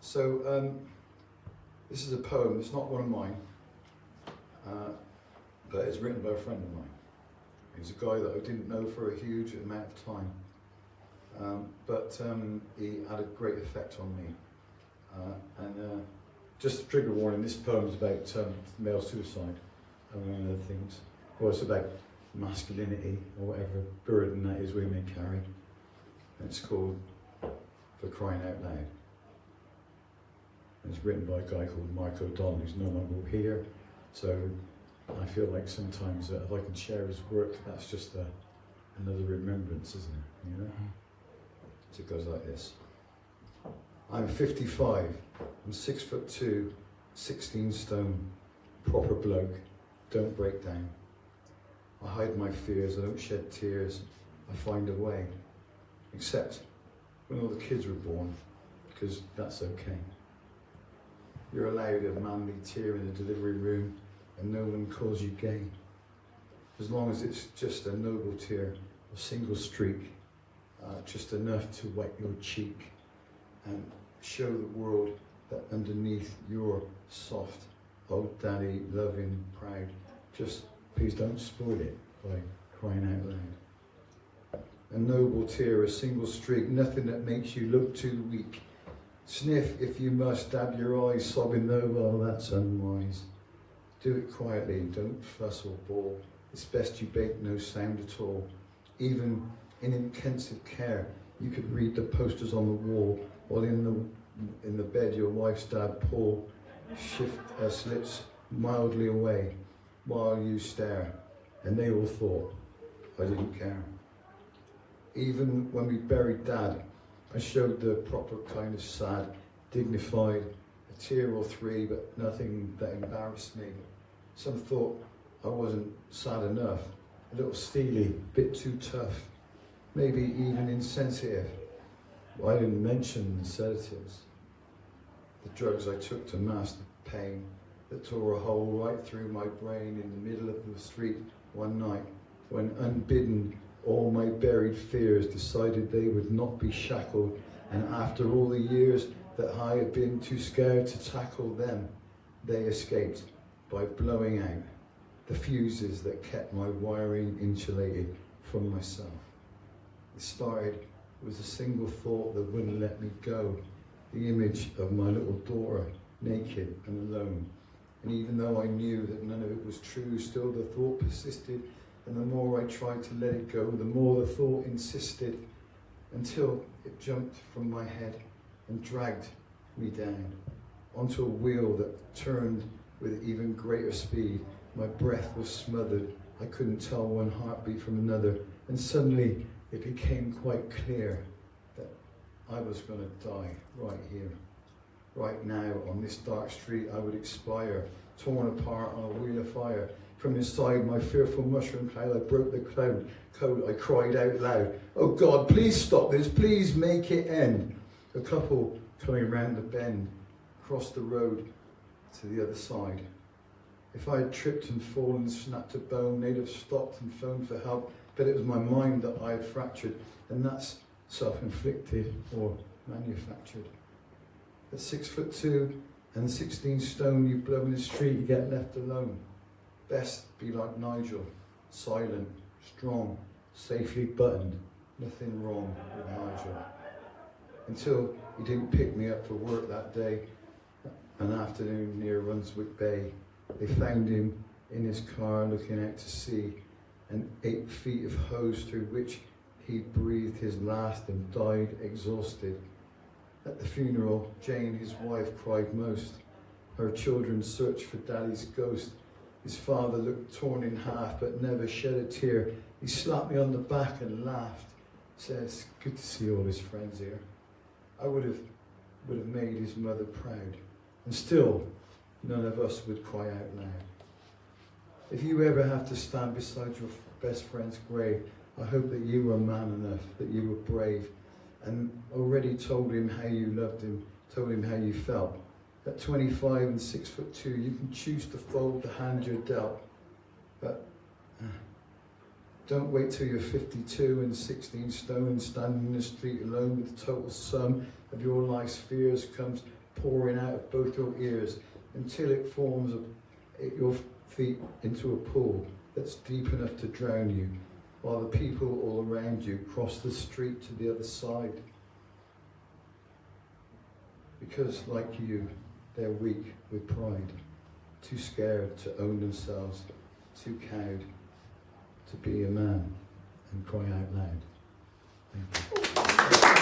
So this is a poem. It's not one of mine, but it's written by a friend of mine. He's a guy that I didn't know for a huge amount of time, but he had a great effect on me. And just a trigger warning, this poem's about male suicide, among other things. Well, it's about masculinity, or whatever burden that is we may carry. And it's called For Crying Out Loud. And it's written by a guy called Mark O'Donnell, who's no longer here. So I feel like sometimes if I can share his work, that's just another remembrance, isn't it? You know? So it goes like this. I'm 55, I'm 6'2", 16 stone, proper bloke, don't break down. I hide my fears, I don't shed tears, I find a way. Except when all the kids were born, because that's okay. You're allowed a manly tear in the delivery room and no one calls you gay. As long as it's just a noble tear, a single streak, just enough to wet your cheek and show the world that underneath your soft, old daddy, loving, proud, just please don't spoil it by crying out loud. A noble tear, a single streak, nothing that makes you look too weak. Sniff if you must, dab your eyes, sobbing though, well that's unwise. Do it quietly, don't fuss or bawl. It's best you make no sound at all. Even in intensive care, you could read the posters on the wall, while in the bed your wife's dad Paul slips mildly away while you stare, and they all thought I didn't care. Even when we buried Dad, I showed the proper kind of sad, dignified, a tear or three, but nothing that embarrassed me. Some thought I wasn't sad enough, a little steely, bit too tough, maybe even insensitive. Well, I didn't mention the sedatives, the drugs I took to mask the pain that tore a hole right through my brain in the middle of the street one night when unbidden all my buried fears decided they would not be shackled, and after all the years that I had been too scared to tackle them, they escaped by blowing out the fuses that kept my wiring insulated from myself. It started with a single thought that wouldn't let me go, the image of my little daughter, naked and alone. And even though I knew that none of it was true, still the thought persisted, and the more I tried to let it go, the more the thought insisted, until it jumped from my head and dragged me down onto a wheel that turned with even greater speed. My breath was smothered. I couldn't tell one heartbeat from another, and suddenly it became quite clear that I was going to die right here. Right now, on this dark street, I would expire, torn apart on a wheel of fire. From inside my fearful mushroom cloud, I broke the code. I cried out loud, "Oh God, please stop this, please make it end." A couple coming around the bend, crossed the road to the other side. If I had tripped and fallen, snapped a bone, they'd have stopped and phoned for help, but it was my mind that I had fractured, and that's self-inflicted or manufactured. At 6'2" and 16 stone, you blow in the street, you get left alone. Best be like Nigel, silent, strong, safely buttoned, nothing wrong with Nigel. Until he didn't pick me up for work that day, an afternoon near Runswick Bay. They found him in his car looking out to sea, and 8 feet of hose through which he breathed his last and died exhausted. At the funeral, Jane, his wife, cried most. Her children searched for Daddy's ghost. His father looked torn in half, but never shed a tear. He slapped me on the back and laughed. Said, "It's good to see all his friends here." I would have made his mother proud. And still, none of us would cry out loud. If you ever have to stand beside your best friend's grave, I hope that you were man enough, that you were brave, and already told him how you loved him, told him how you felt. At 25 and 6'2", you can choose to fold the hand you're dealt, but don't wait till you're 52 and 16 stone, standing in the street alone with the total sum of your life's fears comes pouring out of both your ears until it forms at your feet into a pool that's deep enough to drown you, while the people all around you cross the street to the other side. Because, like you, they're weak with pride, too scared to own themselves, too cowed to be a man and cry out loud. Thank you.